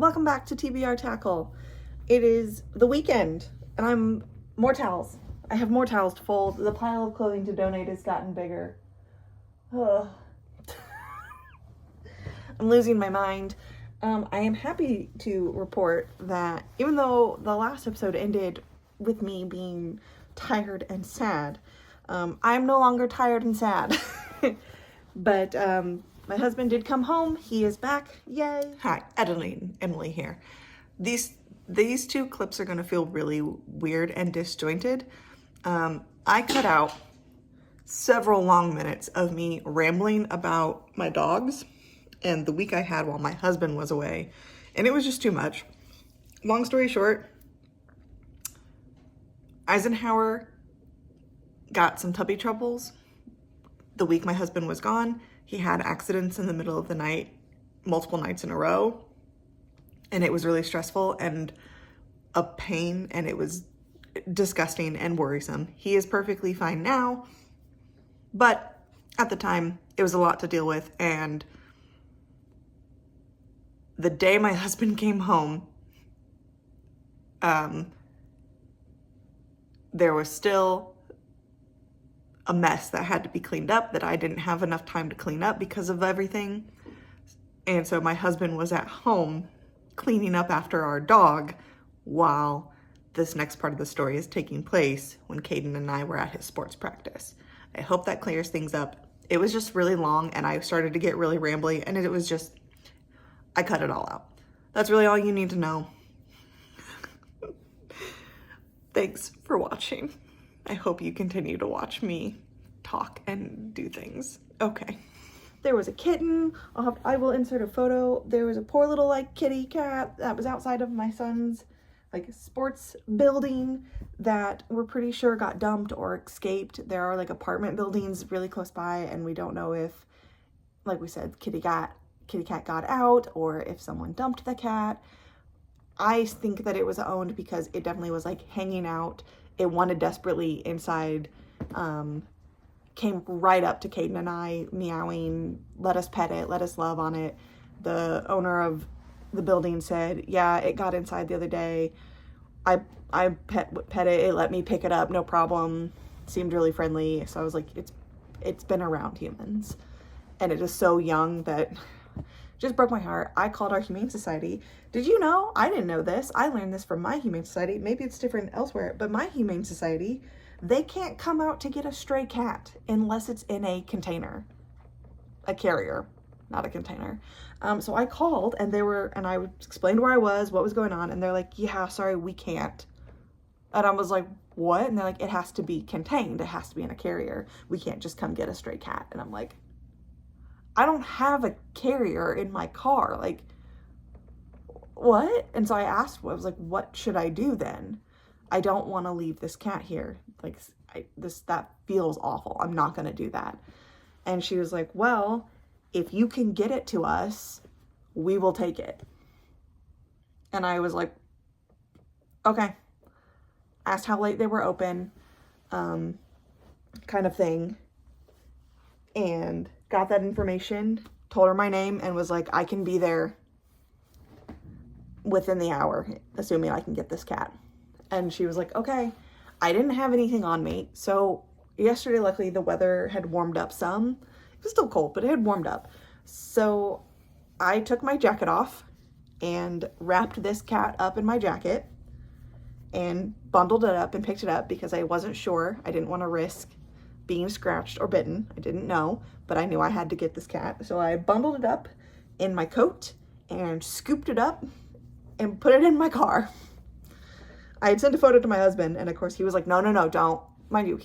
Welcome back to TBR Tackle. It is the weekend and I'm more towels. I have more towels to fold. The pile of clothing to donate has gotten bigger. Ugh. I'm losing my mind. I am happy to report that even though the last episode ended with me being tired and sad, I'm no longer tired and sad. But my husband did come home. He is back. Yay. Hi, editing Emily here. These two clips are going to feel really weird and disjointed. I cut out several long minutes of me rambling about my dogs and the week I had while my husband was away, and it was just too much. Long story short, Eisenhower got some tubby troubles the week my husband was gone. He had accidents in the middle of the night, multiple nights in a row, and it was really stressful and a pain, and it was disgusting and worrisome. He is perfectly fine now, but at the time, it was a lot to deal with, and the day my husband came home, there was still a mess that had to be cleaned up that I didn't have enough time to clean up because of everything. And so my husband was at home cleaning up after our dog while this next part of the story is taking place when Caden and I were at his sports practice. I hope that clears things up. It was just really long and I started to get really rambly, and it was just, I cut it all out. That's really all you need to know. Thanks for watching. I hope you continue to watch me talk and do things. Okay. There was a kitten. I will insert a photo. There was a poor little kitty cat that was outside of my son's sports building that we're pretty sure got dumped or escaped. There are apartment buildings really close by, and we don't know if, like we said, kitty cat got out or if someone dumped the cat. I think that it was owned because it definitely was hanging out. It wanted desperately inside, came right up to Caden and I, meowing, let us pet it, let us love on it. The owner of the building said, yeah, it got inside the other day. I pet it, it let me pick it up, no problem. Seemed really friendly. So I was like, it's been around humans. And it is so young that just broke my heart. I called our Humane Society. Did you know? I didn't know this. I learned this from my Humane Society. Maybe it's different elsewhere, but my Humane Society, they can't come out to get a stray cat unless it's in a container, a carrier, not a container. So I called and I explained where I was, what was going on. And they're like, yeah, sorry, we can't. And I was like, what? And they're like, it has to be contained. It has to be in a carrier. We can't just come get a stray cat. And I'm like, I don't have a carrier in my car. What? And so I asked, I was like, what should I do then? I don't want to leave this cat here. That feels awful. I'm not going to do that. And she was like, well, if you can get it to us, we will take it. And I was like, okay. Asked how late they were open, kind of thing. And got that information, told her my name, and was like, I can be there within the hour, assuming I can get this cat. And she was like, okay. I didn't have anything on me. So yesterday, luckily, the weather had warmed up some. It was still cold, but it had warmed up. So I took my jacket off and wrapped this cat up in my jacket and bundled it up and picked it up because I wasn't sure. I didn't want to risk being scratched or bitten. I didn't know, but I knew I had to get this cat. So I bundled it up in my coat and scooped it up and put it in my car. I had sent a photo to my husband, and of course he was like, no, don't. Mind you,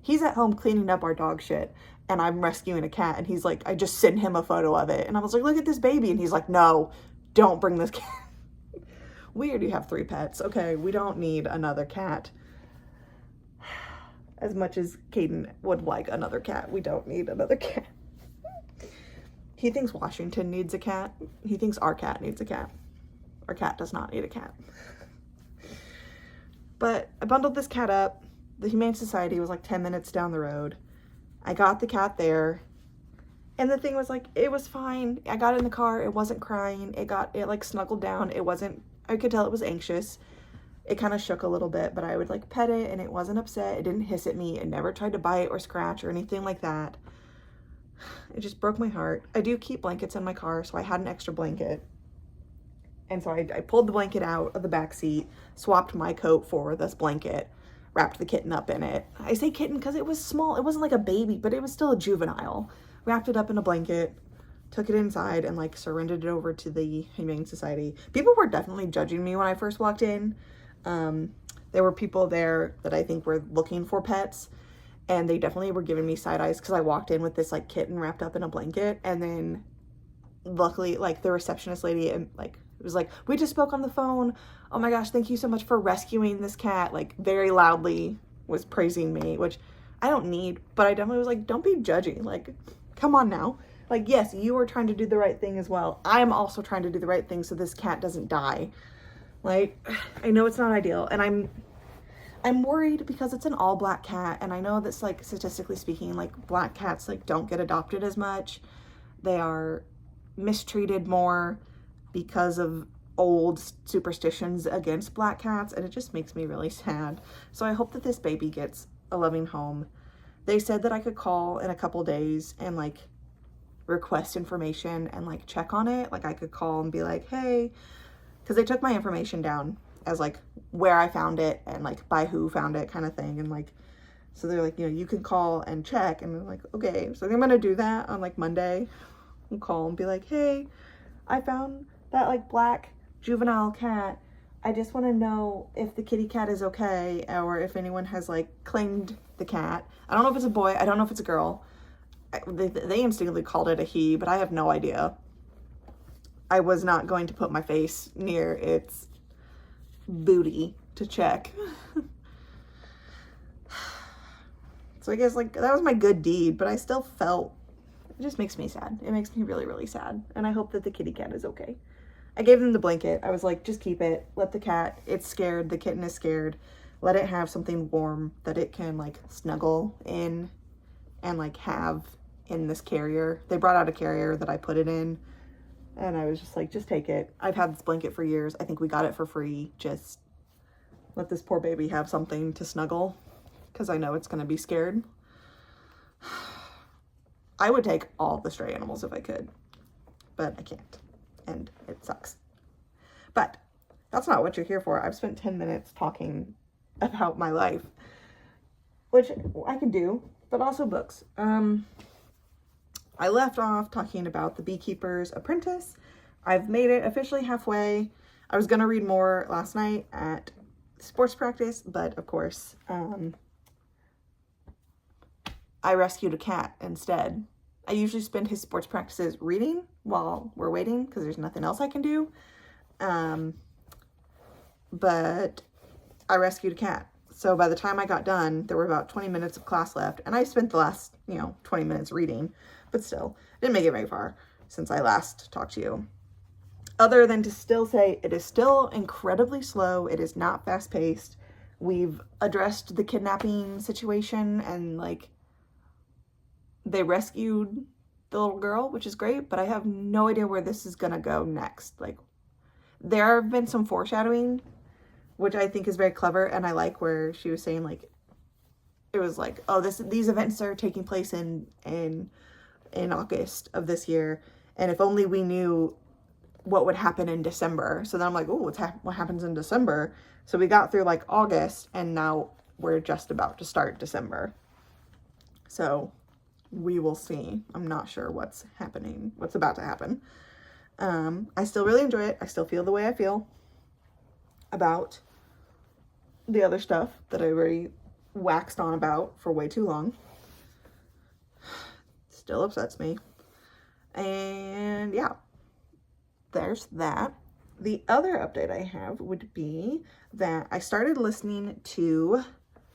he's at home cleaning up our dog shit, and I'm rescuing a cat, and he's like, I just sent him a photo of it. And I was like, look at this baby. And he's like, no, don't bring this cat. We already have 3 pets. Okay, we don't need another cat. As much as Caden would like another cat, we don't need another cat. He thinks Washington needs a cat. He thinks our cat needs a cat. Our cat does not need a cat. But I bundled this cat up. The Humane Society was 10 minutes down the road. I got the cat there, And the thing was, like, it was fine. I got in the car. It wasn't crying. It like snuggled down. It wasn't, I could tell it was anxious. It kind of shook a little bit, but I would like pet it and it wasn't upset. It didn't hiss at me. It never tried to bite or scratch or anything like that. It just broke my heart. I do keep blankets in my car, so I had an extra blanket. And so I pulled the blanket out of the back seat, swapped my coat for this blanket, wrapped the kitten up in it. I say kitten because it was small. It wasn't like a baby, but it was still a juvenile. Wrapped it up in a blanket, took it inside, and like surrendered it over to the Humane Society. People were definitely judging me when I first walked in. There were people there that I think were looking for pets, and they definitely were giving me side eyes because I walked in with this like kitten wrapped up in a blanket. And then luckily, like, the receptionist lady and like it was like, we just spoke on the phone. Oh my gosh, thank you so much for rescuing this cat. Like, very loudly was praising me, which I don't need, but I definitely was like, don't be judging. Like, come on now. Like, yes, you are trying to do the right thing as well. I'm also trying to do the right thing so this cat doesn't die. Like, I know it's not ideal, and I'm worried because it's an all black cat, and I know that's like statistically speaking, like black cats like don't get adopted as much. They are mistreated more because of old superstitions against black cats, and it just makes me really sad. So I hope that this baby gets a loving home. They said that I could call in a couple days and like request information and like check on it. Like, I could call and be like, hey, because they took my information down as like where I found it and like by who found it kind of thing. And like, so they're like, you know, you can call and check. And I'm like, okay. So I'm gonna do that on like Monday. I'll call and be like, hey, I found that like black juvenile cat. I just want to know if the kitty cat is okay, or if anyone has like claimed the cat. I don't know if it's a boy. I don't know if it's a girl. They instinctively called it a he, but I have no idea. I was not going to put my face near its booty to check. So I guess like that was my good deed, but I still felt, it just makes me sad. It makes me really, really sad. And I hope that the kitty cat is okay. I gave them the blanket. I was like, just keep it. Let the cat, it's scared. The kitten is scared. Let it have something warm that it can like snuggle in and like have in this carrier. They brought out a carrier that I put it in, and I was just like, just take it. I've had this blanket for years. I think we got it for free. Just let this poor baby have something to snuggle, because I know it's going to be scared. I would take all the stray animals if I could, but I can't, and it sucks. But that's not what you're here for. I've spent 10 minutes talking about my life, which I can do, but also books. I left off talking about The Beekeeper's Apprentice. I've made it officially halfway. I was going to read more last night at sports practice, but of course, I rescued a cat instead. I usually spend his sports practices reading while we're waiting because there's nothing else I can do. But I rescued a cat. So by the time I got done, there were about 20 minutes of class left, and I spent the last, 20 minutes reading, but still, didn't make it very far since I last talked to you. Other than to still say it is still incredibly slow. It is not fast paced. We've addressed the kidnapping situation, and like, they rescued the little girl, which is great, but I have no idea where this is gonna go next. Like, there have been some foreshadowing, which I think is very clever, and I like where she was saying like, it was like, oh, these events are taking place in August of this year, and if only we knew what would happen in December. So then I'm like, oh, what happens in December? So we got through like August, and now we're just about to start December. So we will see. I'm not sure what's about to happen. I still really enjoy it. I still feel the way I feel about the other stuff that I already waxed on about for way too long. Still upsets me. And yeah, there's that. The other update I have would be that I started listening to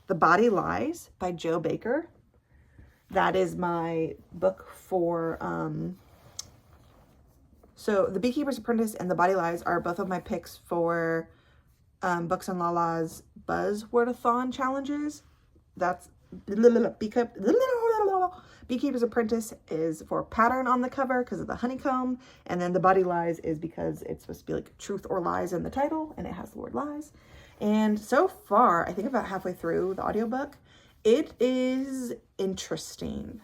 The Body Lies by Joe Baker. That is my book for, so The Beekeeper's Apprentice and The Body Lies are both of my picks for Books and Lala's Beekeeper's Apprentice is for pattern on the cover because of the honeycomb, and then The Body Lies is because it's supposed to be like truth or lies in the title, and it has the word lies. And so far, I think about halfway through the audiobook, it is interesting.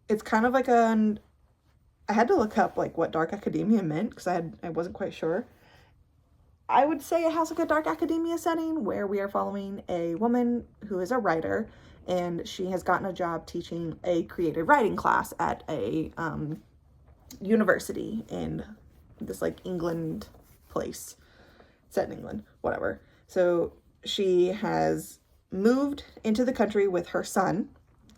It's kind of like I had to look up like what dark academia meant because I wasn't quite sure. I would say it has like a dark academia setting where we are following a woman who is a writer, and she has gotten a job teaching a creative writing class at a university in this like England place, set in England, whatever. So she has moved into the country with her son,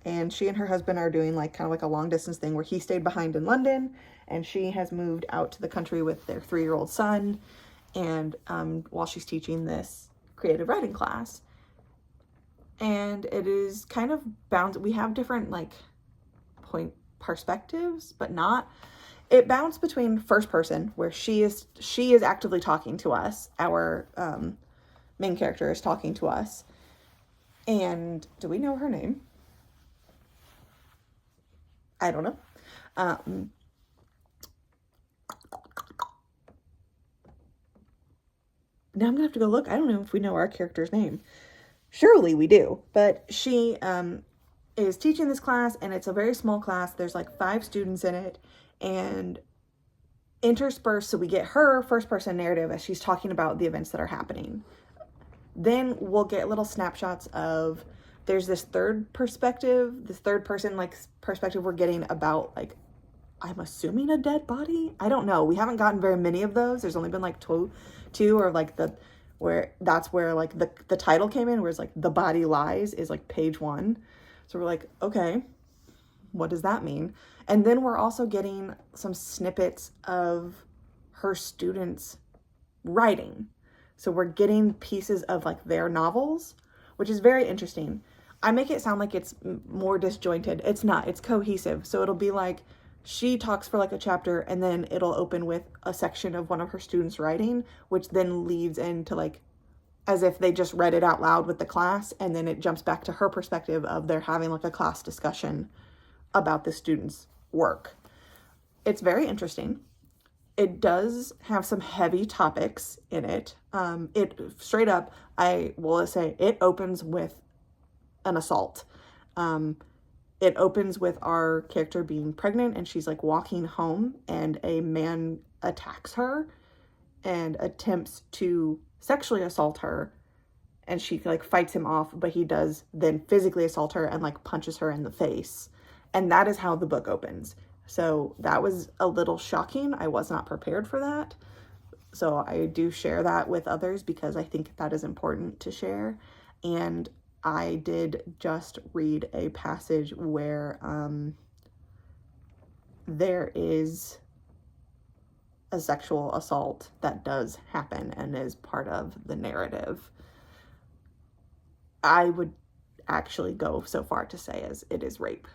and she and her husband are doing like kind of like a long distance thing where he stayed behind in London and she has moved out to the country with their 3-year-old son. And while she's teaching this creative writing class, and it is kind of bound, we have different like point perspectives, but not, it bounced between first person where she is actively talking to us, our main character is talking to us, and do we know her name? I don't know. Now I'm gonna have to go look. I don't know if we know our character's name. Surely we do. But she is teaching this class, and it's a very small class. There's like 5 students in it, and interspersed, so we get her first person narrative as she's talking about the events that are happening. Then we'll get little snapshots of, there's this third perspective, this third person like perspective we're getting about like, I'm assuming a dead body. I don't know. We haven't gotten very many of those. There's only been like two or like that's where like the title came in, where it's like The Body Lies is like page 1. So we're like, okay, what does that mean? And then we're also getting some snippets of her students writing. So we're getting pieces of like their novels, which is very interesting. I make it sound like it's more disjointed. It's not. It's cohesive. So it'll be like, she talks for like a chapter, and then it'll open with a section of one of her students writing, which then leads into like, as if they just read it out loud with the class, and then it jumps back to her perspective of they're having like a class discussion about the student's work. It's very interesting. It does have some heavy topics in it. It straight up, I will say, it opens with an assault. It opens with our character being pregnant, and she's like walking home, and a man attacks her and attempts to sexually assault her, and she like fights him off, but he does then physically assault her and like punches her in the face. And that is how the book opens. So that was a little shocking. I was not prepared for that. So I do share that with others because I think that is important to share. And I did just read a passage where there is a sexual assault that does happen and is part of the narrative. I would actually go so far to say as it is rape.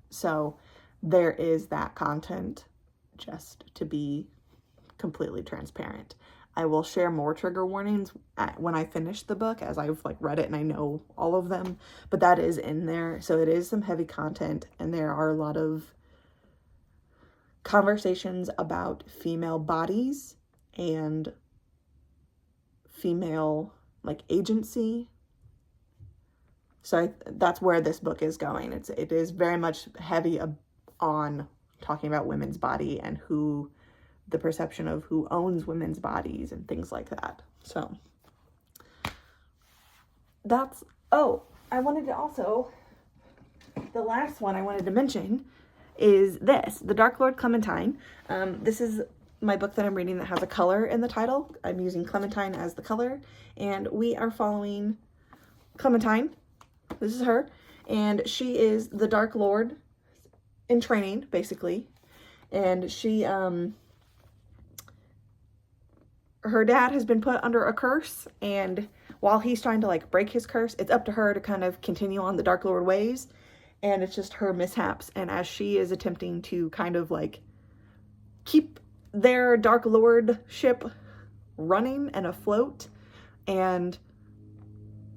So there is that content, just to be completely transparent. I will share more trigger warnings when I finish the book, as I've like read it and I know all of them, but that is in there. So it is some heavy content, and there are a lot of conversations about female bodies and female like agency. So that's where this book is going. It is very much heavy on talking about women's body and who, the perception of who owns women's bodies and things like that. So that's, I wanted to also, the last one I wanted to mention is this, The Dark Lord Clementine. This is my book that I'm reading that has a color in the title. I'm using Clementine as the color, and we are following Clementine. This is her, and she is the Dark Lord in training, basically. And she, her dad has been put under a curse, and while he's trying to like break his curse, it's up to her to kind of continue on the Dark Lord ways. And it's just her mishaps. And as she is attempting to kind of like keep their Dark Lord ship running and afloat, and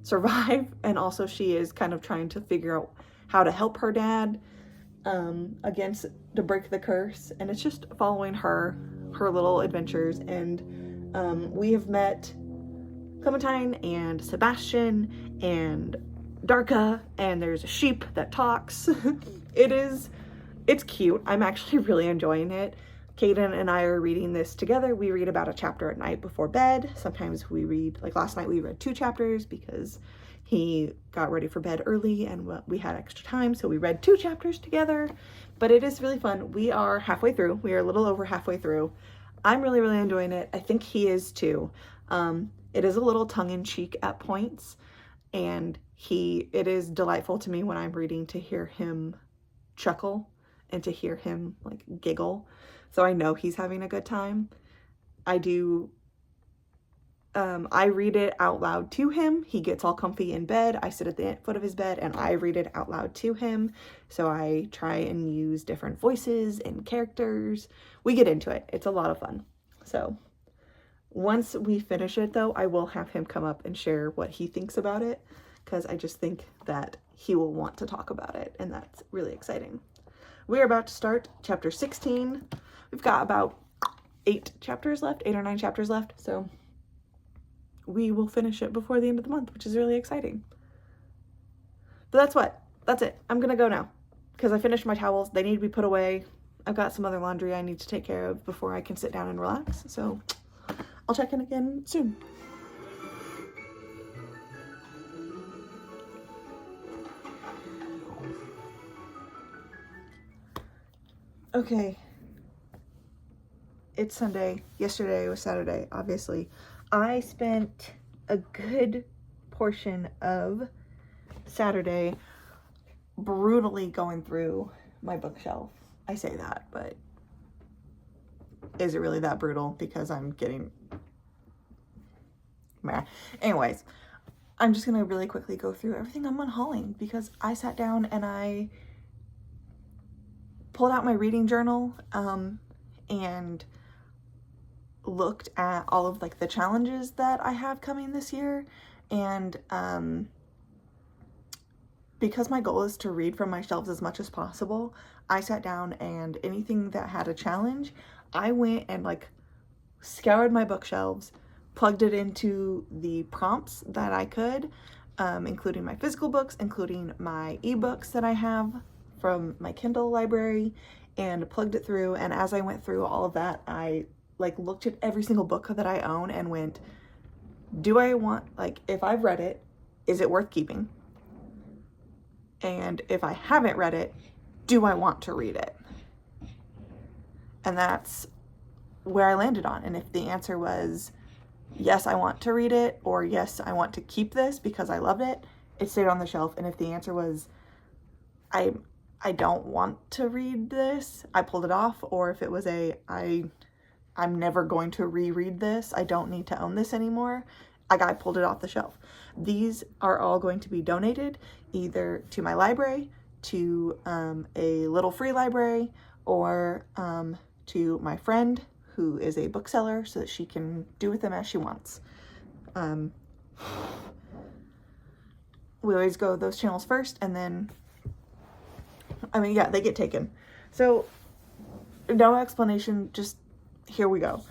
survive, and also she is kind of trying to figure out how to help her dad against to break the curse, and it's just following her little adventures. And we have met Clementine and Sebastian and Darka, and there's a sheep that talks. It's cute. I'm actually really enjoying it. Kaden and I are reading this together. We read about a chapter at night before bed. Sometimes we read, like last night we read 2 chapters because he got ready for bed early and we had extra time, so we read 2 chapters together. But it is really fun. We are halfway through. We are a little over halfway through. I'm really, really enjoying it. I think he is too. It is a little tongue-in-cheek at points, and it is delightful to me when I'm reading to hear him chuckle and to hear him like giggle. So I know he's having a good time. I read it out loud to him. He gets all comfy in bed. I sit at the foot of his bed and I read it out loud to him. So I try and use different voices and characters. We get into it. It's a lot of fun. So once we finish it though, I will have him come up and share what he thinks about it, because I just think that he will want to talk about it, and that's really exciting. We're about to start chapter 16. We've got about 8 or 9 chapters left, so we will finish it before the end of the month, which is really exciting. But that's it. I'm gonna go now because I finished my towels. They need to be put away. I've got some other laundry I need to take care of before I can sit down and relax. So I'll check in again soon. Okay. It's Sunday. Yesterday was Saturday, obviously. I spent a good portion of Saturday brutally going through my bookshelf. I say that, but is it really that brutal? Because I'm getting meh. Anyways, I'm just gonna really quickly go through everything I'm unhauling, because I sat down and I pulled out my reading journal and looked at all of like the challenges that I have coming this year. And because my goal is to read from my shelves as much as possible, I sat down and anything that had a challenge, I went and like scoured my bookshelves, plugged it into the prompts that I could, including my physical books, including my ebooks that I have from my Kindle library, and plugged it through. And as I went through all of that, I like looked at every single book that I own and went, do I want, like, if I've read it, is it worth keeping? And if I haven't read it, do I want to read it? And that's where I landed on. And if the answer was yes, I want to read it, or yes, I want to keep this because I loved it, it stayed on the shelf. And if the answer was I don't want to read this, I pulled it off. Or if it was I'm never going to reread this, I don't need to own this anymore, I pulled it off the shelf. These are all going to be donated either to my library, to a little free library, or to my friend who is a bookseller so that she can do with them as she wants. We always go those channels first, and then they get taken. So no explanation, just here we go.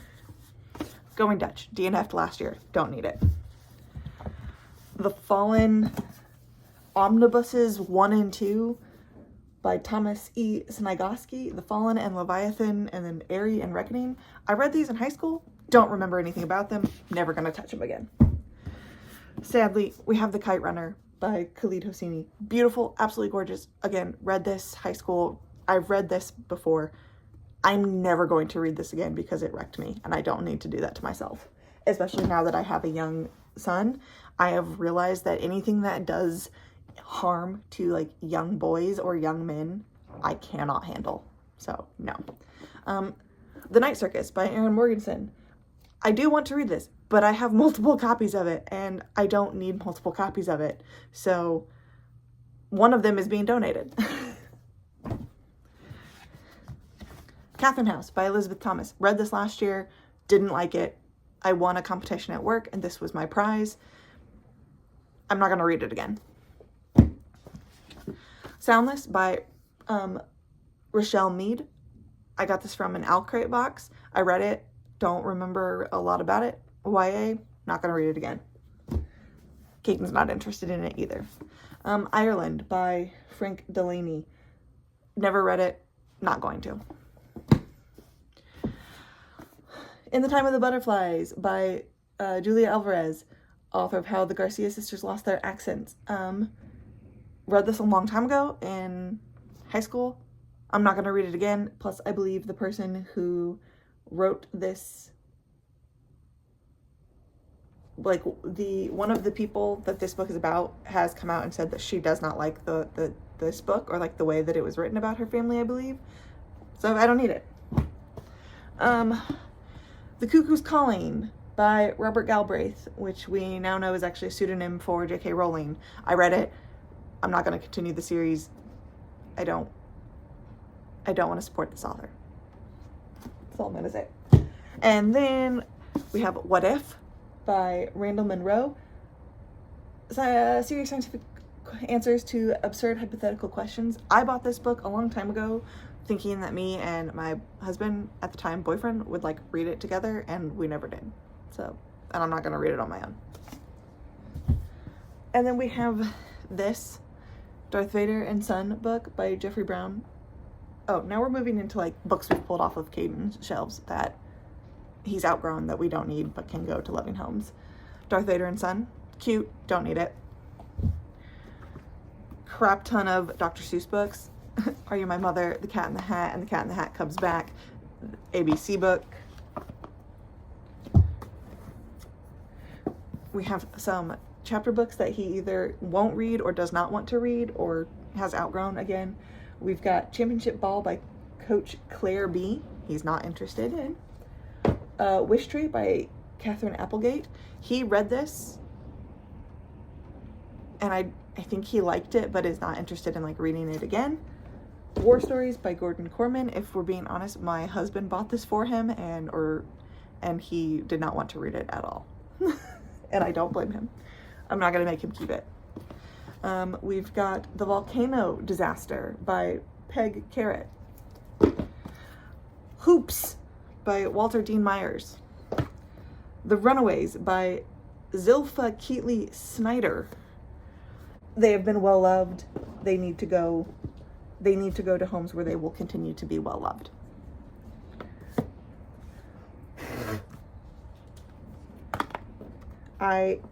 Going Dutch, DNF'd last year, don't need it. The Fallen Omnibuses 1 and 2 by Thomas E. Snygoski, The Fallen and Leviathan, and then Airy and Reckoning. I read these in high school, don't remember anything about them, never gonna touch them again. Sadly, we have The Kite Runner by Khalid Hosseini. Beautiful, absolutely gorgeous. Again, read this high school. I've read this before. I'm never going to read this again because it wrecked me, and I don't need to do that to myself. Especially now that I have a young son, I have realized that anything that does harm to like young boys or young men, I cannot handle. So no. The Night Circus by Erin Morgenson. I do want to read this, but I have multiple copies of it, and I don't need multiple copies of it. So one of them is being donated. Catherine House by Elizabeth Thomas. Read this last year, didn't like it. I won a competition at work, and this was my prize. I'm not going to read it again. Soundless by Rochelle Mead. I got this from an Owl Crate box. I read it. Don't remember a lot about it. YA, not going to read it again. Caden's not interested in it either. Ireland by Frank Delaney. Never read it. Not going to. In the Time of the Butterflies by Julia Alvarez, author of How the Garcia Sisters Lost Their Accents. Read this a long time ago in high school. I'm not going to read it again. Plus, I believe the person who wrote this, like one of the people that this book is about, has come out and said that she does not like this book, or like the way that it was written about her family, I believe. So I don't need it. The Cuckoo's Calling by Robert Galbraith, which we now know is actually a pseudonym for J.K. Rowling. I read it. I'm not going to continue the series. I don't want to support this author. That's all I'm going to say. And then we have What If by Randall Munroe. Serious scientific answers to absurd hypothetical questions. I bought this book a long time ago thinking that me and my husband, at the time boyfriend, would like read it together, and we never did. So, and I'm not going to read it on my own. And then we have this Darth Vader and Son book by Jeffrey Brown. Oh, now we're moving into like books we've pulled off of Caden's shelves that he's outgrown, that we don't need but can go to loving homes. Darth Vader and Son, cute, don't need it. Crap ton of Dr. Seuss books. Are You My Mother, The Cat in the Hat, and The Cat in the Hat Comes Back. ABC book. We have some chapter books that he either won't read or does not want to read or has outgrown again. We've got Championship Ball by Coach Claire B. He's not interested in. Wish Tree by Catherine Applegate. He read this and I think he liked it, but is not interested in like reading it again. War Stories by Gordon Corman. If we're being honest, my husband bought this for him and he did not want to read it at all. And I don't blame him. I'm not going to make him keep it. We've got The Volcano Disaster by Peg Carrot. Hoops by Walter Dean Myers. The Runaways by Zilpha Keatley Snyder. They have been well loved. They need to go to homes where they will continue to be well loved.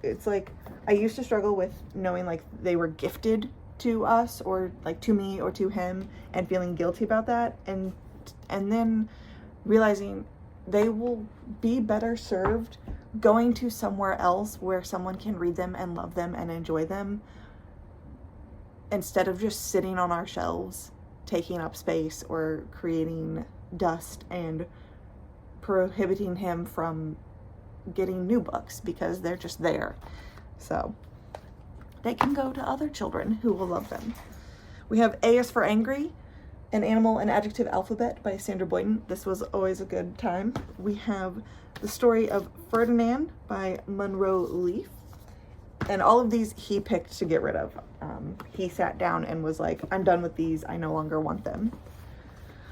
It's like, I used to struggle with knowing like they were gifted to us or like to me or to him and feeling guilty about that, and then realizing they will be better served going to somewhere else where someone can read them and love them and enjoy them, instead of just sitting on our shelves taking up space or creating dust and prohibiting him from getting new books because they're just there. So they can go to other children who will love them. We have A is for Angry, An Animal and Adjective Alphabet by Sandra Boynton. This was always a good time. We have The Story of Ferdinand by Monroe Leaf. And all of these he picked to get rid of. He sat down and was like, I'm done with these. I no longer want them.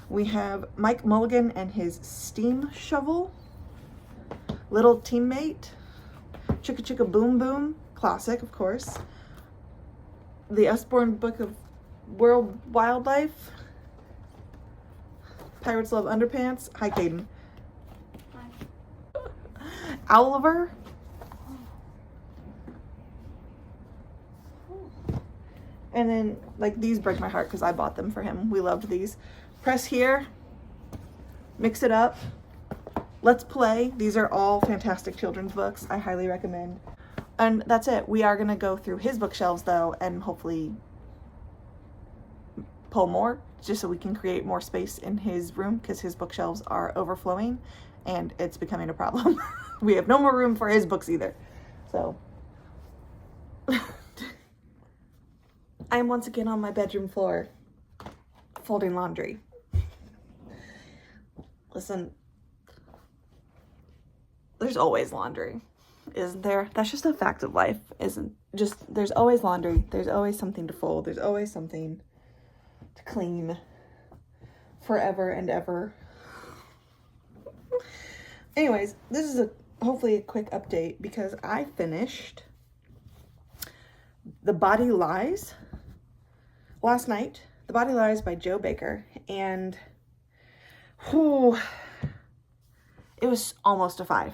We have Mike Mulligan and his Steam Shovel. Little Teammate. Chicka Chicka Boom Boom. Classic, of course. The Usborne Book of World Wildlife. Pirates Love Underpants. Hi, Caden. Hi. Owliver. And then, like, these break my heart because I bought them for him. We loved these. Press Here. Mix It Up. Let's Play. These are all fantastic children's books. I highly recommend. And that's it. We are going to go through his bookshelves, though, and hopefully pull more, just so we can create more space in his room, because his bookshelves are overflowing, and it's becoming a problem. We have no more room for his books either. So I am once again on my bedroom floor folding laundry. Listen, there's always laundry, isn't there? That's just a fact of life, isn't just, there's always laundry. There's always something to fold. There's always something to clean forever and ever. Anyways, this is hopefully a quick update because I finished The Body Lies last night. The Body Lies by Joe Baker, and it was almost a 5.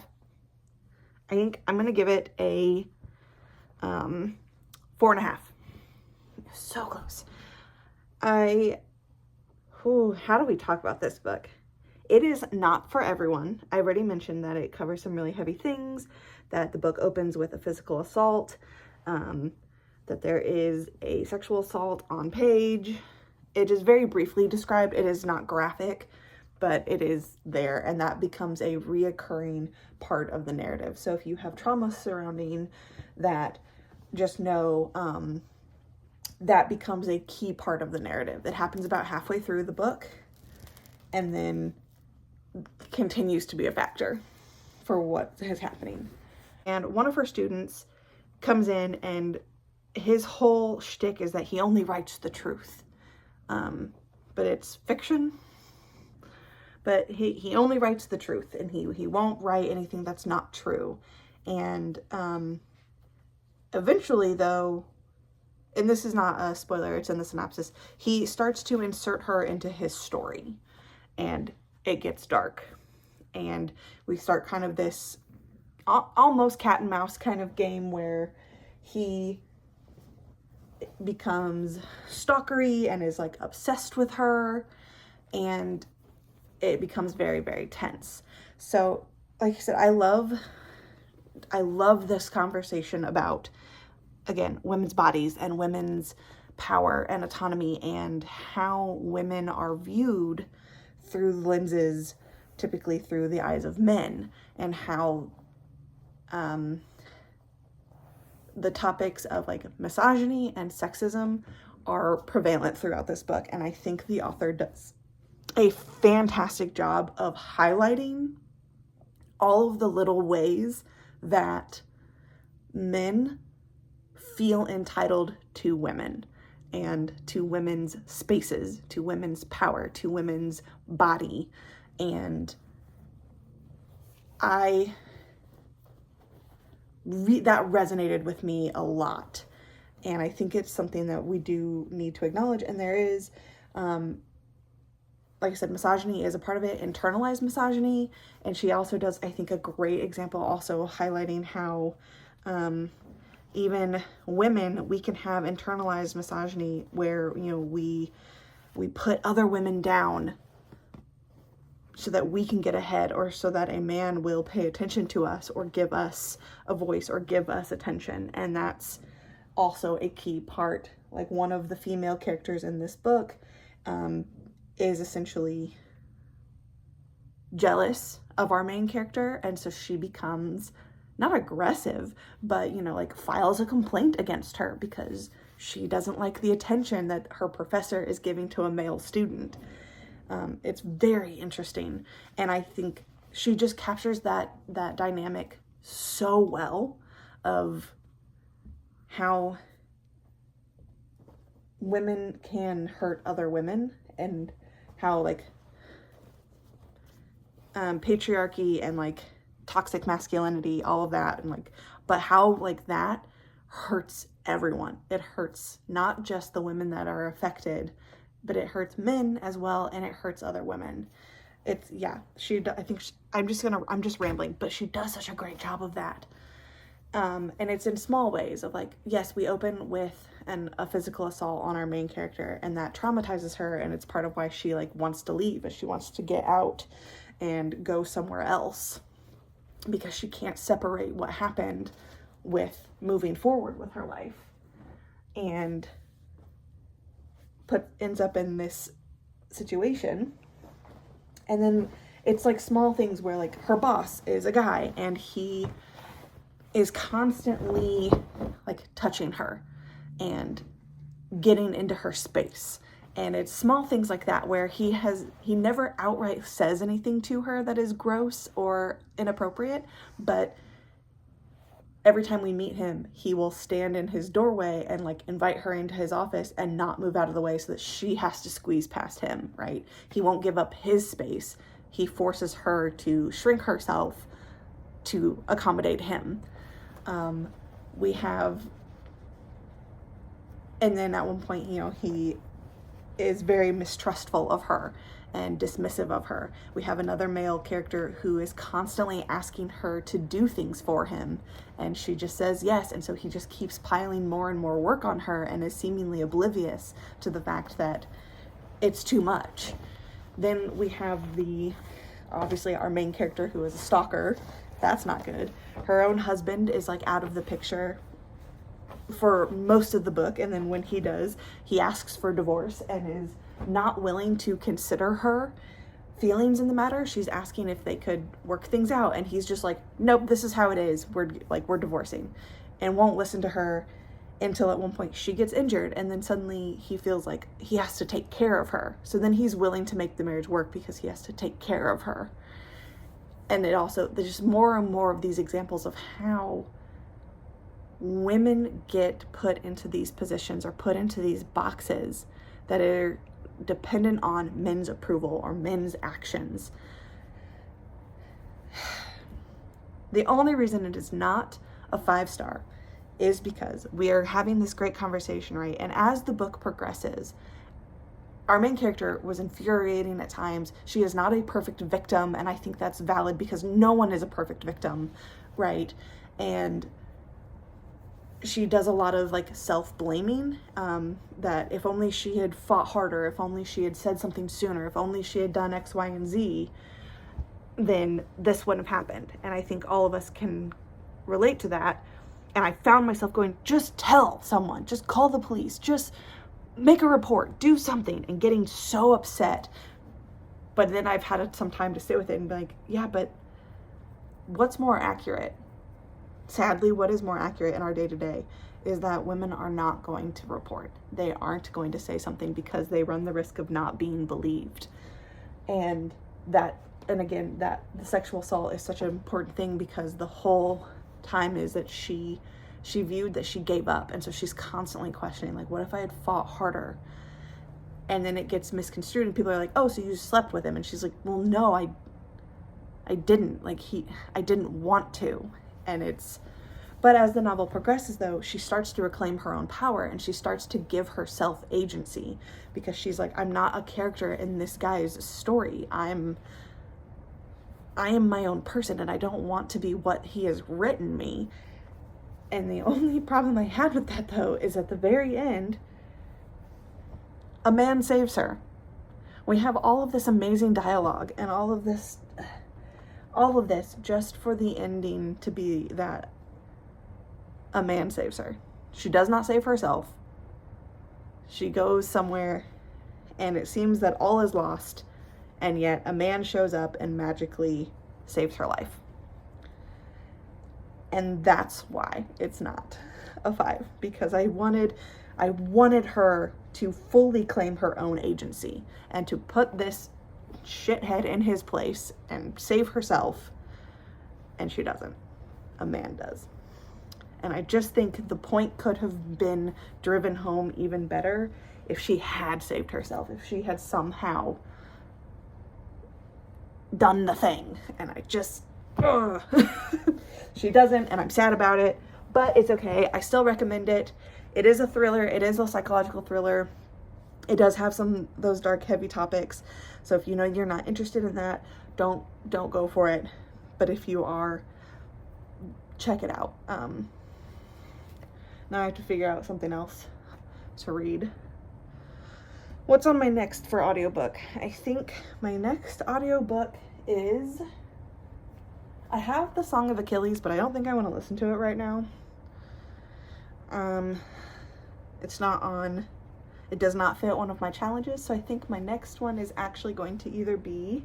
I think I'm gonna give it a 4.5. So close. How do we talk about this book? It is not for everyone. I already mentioned that it covers some really heavy things, that the book opens with a physical assault, that there is a sexual assault on page. It is very briefly described. It is not graphic, but it is there, and that becomes a reoccurring part of the narrative. So if you have trauma surrounding that, just know that becomes a key part of the narrative. It happens about halfway through the book and then continues to be a factor for what is happening. And one of her students comes in, and his whole shtick is that he only writes the truth. But it's fiction. But he only writes the truth, and he won't write anything that's not true. And eventually, though, and this is not a spoiler, it's in the synopsis, he starts to insert her into his story, and it gets dark. And we start kind of this almost cat and mouse kind of game where he becomes stalkery and is like obsessed with her, and it becomes very, very tense. So like I said, I love this conversation about, again, women's bodies and women's power and autonomy, and how women are viewed through lenses, typically through the eyes of men, and how the topics of like misogyny and sexism are prevalent throughout this book. And I think the author does a fantastic job of highlighting all of the little ways that men feel entitled to women and to women's spaces, to women's power, to women's body. And that resonated with me a lot. And I think it's something that we do need to acknowledge. And there is, like I said, misogyny is a part of it, internalized misogyny. And she also does, I think, a great example also highlighting how even women, we can have internalized misogyny where, you know, we put other women down so that we can get ahead, or so that a man will pay attention to us or give us a voice or give us attention. And that's also a key part. Like, one of the female characters in this book is essentially jealous of our main character, and so she becomes not aggressive, but, you know, like files a complaint against her because she doesn't like the attention that her professor is giving to a male student. It's very interesting, and I think she just captures that dynamic so well of how women can hurt other women, and how like patriarchy and like toxic masculinity, all of that, and like, but how like that hurts everyone. It hurts not just the women that are affected, but it hurts men as well, and it hurts other women. It's, yeah, I'm just rambling, but she does such a great job of that. And it's in small ways of like, yes, we open with a physical assault on our main character, and that traumatizes her, and it's part of why she like wants to leave, and she wants to get out and go somewhere else, because she can't separate what happened with moving forward with her life, and ends up in this situation. And then it's like small things where like her boss is a guy, and he is constantly like touching her and getting into her space. And it's small things like that where he never outright says anything to her that is gross or inappropriate, but every time we meet him, he will stand in his doorway and like invite her into his office and not move out of the way so that she has to squeeze past him, right? He won't give up his space. He forces her to shrink herself to accommodate him. We have, and then at one point, you know, he is very mistrustful of her and dismissive of her. We have another male character who is constantly asking her to do things for him, and she just says yes, and so he just keeps piling more and more work on her and is seemingly oblivious to the fact that it's too much. Then we have obviously our main character who is a stalker. That's not good. Her own husband is like out of the picture for most of the book, and then when he does, he asks for divorce and is not willing to consider her feelings in the matter. She's asking if they could work things out, and he's just like, nope, this is how it is, we're divorcing, and won't listen to her until at one point she gets injured, and then suddenly he feels like he has to take care of her, so then he's willing to make the marriage work because he has to take care of her. And there's just more and more of these examples of how women get put into these positions or put into these boxes that are dependent on men's approval or men's actions. The only reason it is not a 5-star is because we are having this great conversation, right? And as the book progresses, our main character was infuriating at times. She is not a perfect victim, and I think that's valid because no one is a perfect victim, right? And she does a lot of like self-blaming, that if only she had fought harder, if only she had said something sooner, if only she had done X, Y, and Z, then this wouldn't have happened. And I think all of us can relate to that. And I found myself going, just tell someone, just call the police, just make a report, do something, and getting so upset. But then I've had some time to sit with it and be like, yeah, but what's more accurate? Sadly, what is more accurate in our day-to-day is that women are not going to report. They aren't going to say something because they run the risk of not being believed. And again, the sexual assault is such an important thing because the whole time is that she viewed that she gave up, and so she's constantly questioning, like, what if I had fought harder? And then it gets misconstrued and people are like, oh, so you slept with him? And she's like, well, no, I didn't. Like, I didn't want to. But as the novel progresses, though, she starts to reclaim her own power, and she starts to give herself agency, because she's like, I'm not a character in this guy's story. I am my own person, and I don't want to be what he has written me. And the only problem I had with that, though, is at the very end, a man saves her. We have all of this amazing dialogue and all of this just for the ending to be that a man saves her. She does not save herself. She goes somewhere and it seems that all is lost, and yet a man shows up and magically saves her life. And that's why it's not a 5, because I wanted her to fully claim her own agency and to put this shithead in his place and save herself, and she doesn't. A man does. And I just think the point could have been driven home even better if she had saved herself, if she had somehow done the thing. And I just, she doesn't, and I'm sad about it, but it's okay. I still recommend it. It is a thriller. It is a psychological thriller. It does have those dark, heavy topics. So if you know you're not interested in that, don't go for it. But if you are, check it out. Now I have to figure out something else to read. What's on my next for audiobook? I think my next audiobook is, I have The Song of Achilles, but I don't think I want to listen to it right now. It's not on, it does not fit one of my challenges, so I think my next one is actually going to either be,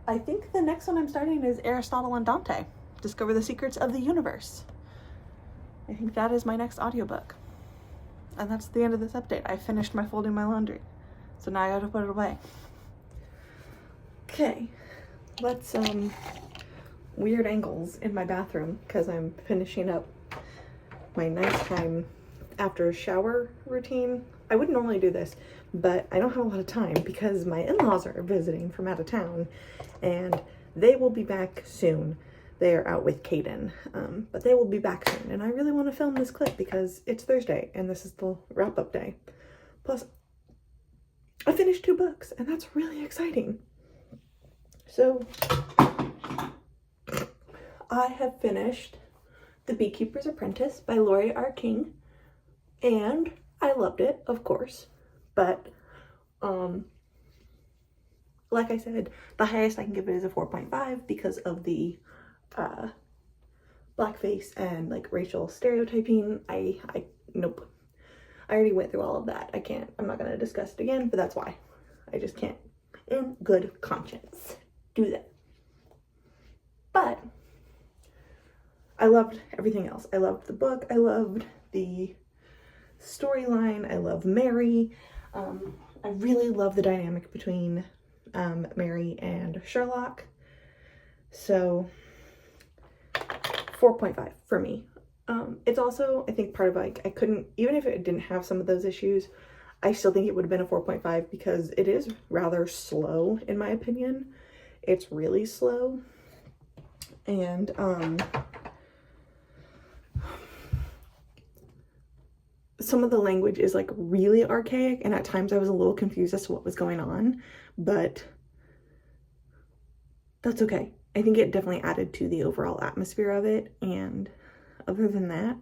I think the next one I'm starting is Aristotle and Dante, Discover the Secrets of the Universe. I think that is my next audiobook. And that's the end of this update. I finished folding my laundry, so now I gotta put it away. Okay, let's weird angles in my bathroom because I'm finishing up my nighttime after shower routine. I wouldn't normally do this, but I don't have a lot of time because my in-laws are visiting from out of town and they will be back soon. They are out with Caden, but they will be back soon. And I really want to film this clip because it's Thursday and this is the wrap-up day. Plus, I finished 2 books and that's really exciting. So, I have finished The Beekeeper's Apprentice by Lori R. King, and I loved it, of course, but like I said, the highest I can give it is a 4.5 because of the blackface and like racial stereotyping. Nope. I already went through all of that. I'm not gonna discuss it again, but that's why. I just can't, in good conscience, do that. But I loved everything else. I loved the book. I loved the storyline. I love Mary. I really love the dynamic between Mary and Sherlock. So 4.5 for me. It's also, I think, part of like, I couldn't, even if it didn't have some of those issues, I still think it would have been a 4.5 because it is rather slow, in my opinion. It's really slow. And some of the language is like really archaic, and at times I was a little confused as to what was going on, but that's okay. I think it definitely added to the overall atmosphere of it, and other than that,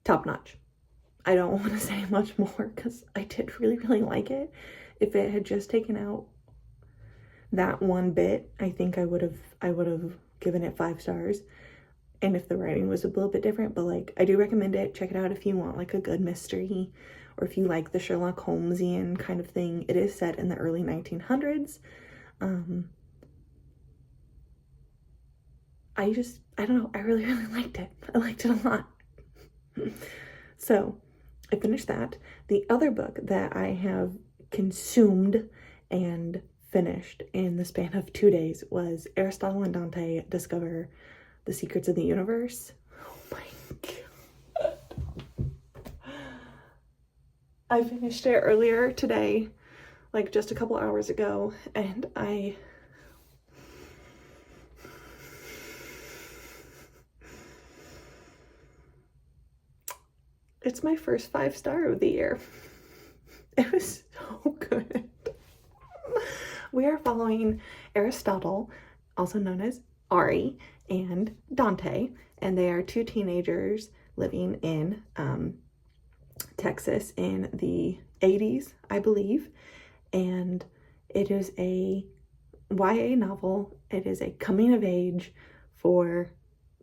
top notch. I don't want to say much more because I did really, really like it. If it had just taken out that one bit, I think I would have given it 5 stars. And if the writing was a little bit different, but like, I do recommend it. Check it out if you want like a good mystery, or if you like the Sherlock Holmesian kind of thing. It is set in the early 1900s. I don't know, I really, really liked it. I liked it a lot. So I finished that. The other book that I have consumed and finished in the span of 2 days was Aristotle and Dante Discover the Secrets of the Universe. Oh my god. I finished it earlier today, like just a couple hours ago, and it's my first 5-star of the year. It was so good. We are following Aristotle, also known as Ari, and Dante, and they are 2 teenagers living in Texas in the 80s, I believe, and it is a YA novel. It is a coming of age for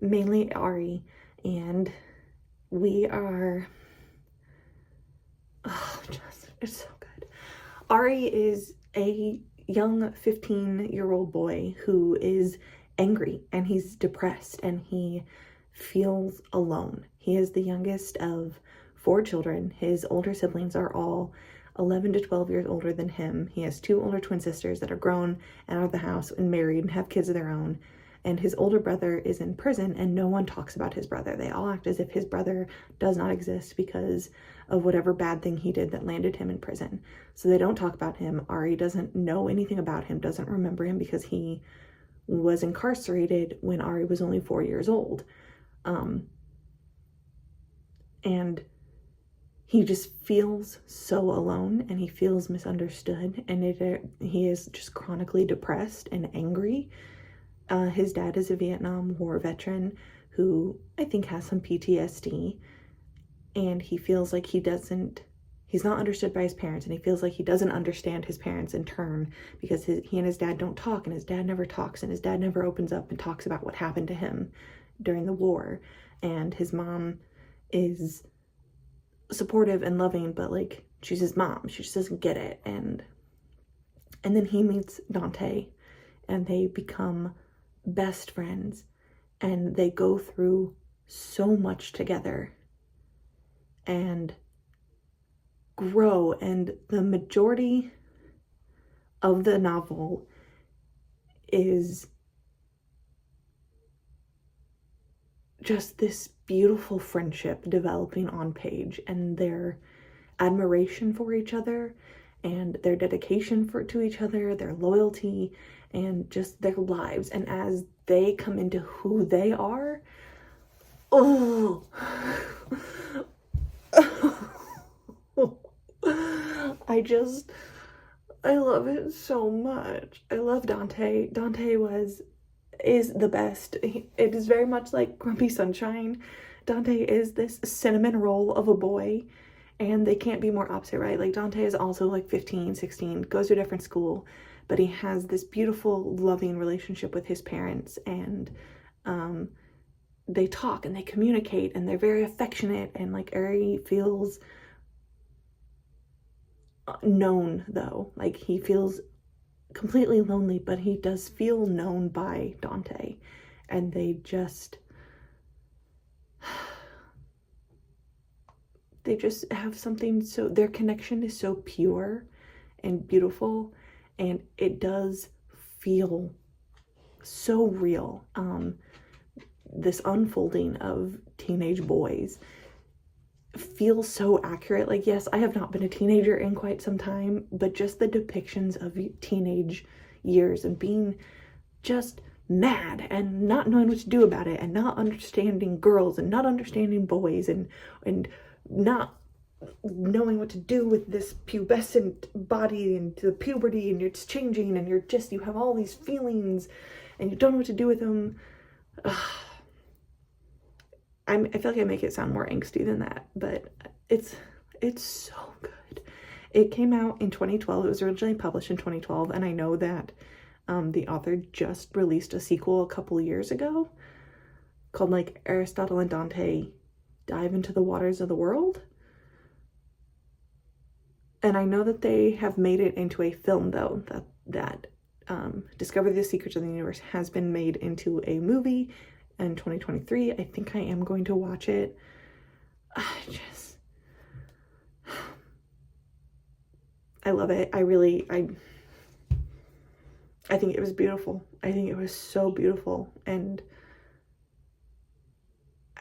mainly Ari, and we are, it's so good. Ari is a young 15-year-old boy who is angry and he's depressed and he feels alone. He is the youngest of 4 children. His older siblings are all 11 to 12 years older than him. He has 2 older twin sisters that are grown and out of the house and married and have kids of their own. And his older brother is in prison and no one talks about his brother. They all act as if his brother does not exist because of whatever bad thing he did that landed him in prison. So they don't talk about him. Ari doesn't know anything about him, doesn't remember him because he was incarcerated when Ari was only 4 years old. And he just feels so alone and he feels misunderstood, and he is just chronically depressed and angry. His dad is a Vietnam War veteran who I think has some PTSD, and he feels like he's not understood by his parents, and he feels like he doesn't understand his parents in turn because he and his dad don't talk, and his dad never talks, and his dad never opens up and talks about what happened to him during the war. And his mom is supportive and loving, but like, she's his mom. She just doesn't get it. And then he meets Dante and they become best friends and they go through so much together and grow. And the majority of the novel is just this beautiful friendship developing on page, and their admiration for each other and their dedication to each other, their loyalty, and just their lives. And as they come into who they are, oh, I love it so much. I love Dante. Dante is the best. It is very much like Grumpy Sunshine. Dante is this cinnamon roll of a boy, and they can't be more opposite, right? Like, Dante is also like 15, 16, goes to a different school, but he has this beautiful, loving relationship with his parents, and they talk and they communicate, and they're very affectionate, and like Ari feels known, though. Like, he feels completely lonely, but he does feel known by Dante, and they just have something, so their connection is so pure and beautiful, and it does feel so real. This unfolding of teenage boys feels so accurate. Like, yes, I have not been a teenager in quite some time, but just the depictions of teenage years and being just mad and not knowing what to do about it, and not understanding girls and not understanding boys, and not knowing what to do with this pubescent body and the puberty, and it's changing, and you have all these feelings and you don't know what to do with them. I feel like I make it sound more angsty than that, but it's so good. It came out in 2012. It was originally published in 2012, and I know that the author just released a sequel a couple years ago called like Aristotle and Dante Dive into the Waters of the World. And I know that they have made it into a film, though, that Discover the Secrets of the Universe has been made into a movie in 2023. I think I am going to watch it. I love it. I think it was beautiful. I think it was so beautiful. And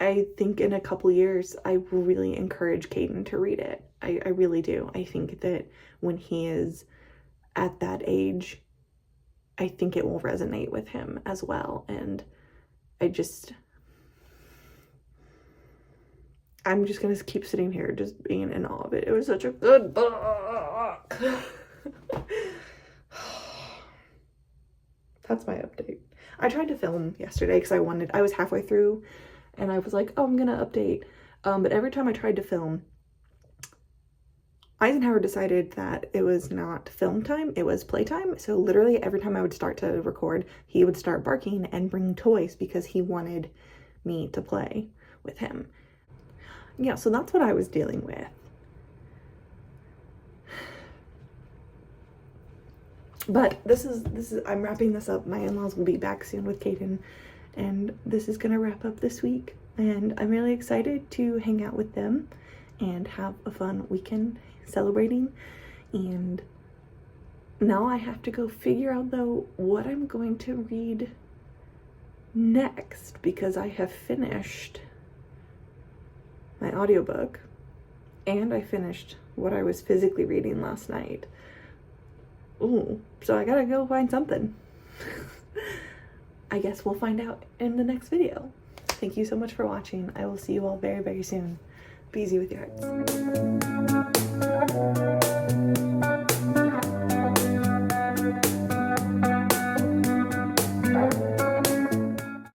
I think in a couple years, I will really encourage Caden to read it. I really do. I think that when he is at that age, I think it will resonate with him as well. And I'm just going to keep sitting here just being in awe of it. It was such a good book. That's my update. I tried to film yesterday because I was halfway through, and I was like, oh, I'm going to update. But every time I tried to film, Eisenhower decided that it was not film time, it was playtime. So literally every time I would start to record, he would start barking and bring toys because he wanted me to play with him. Yeah, so that's what I was dealing with. But this is I'm wrapping this up. My in-laws will be back soon with Caden, and this is gonna wrap up this week. And I'm really excited to hang out with them and have a fun weekend celebrating. And now I have to go figure out, though, what I'm going to read next, because I have finished my audiobook and I finished what I was physically reading last night. Ooh, so I gotta go find something. I guess we'll find out in the next video. Thank you so much for watching. I will see you all very, very soon. Be easy with your hearts.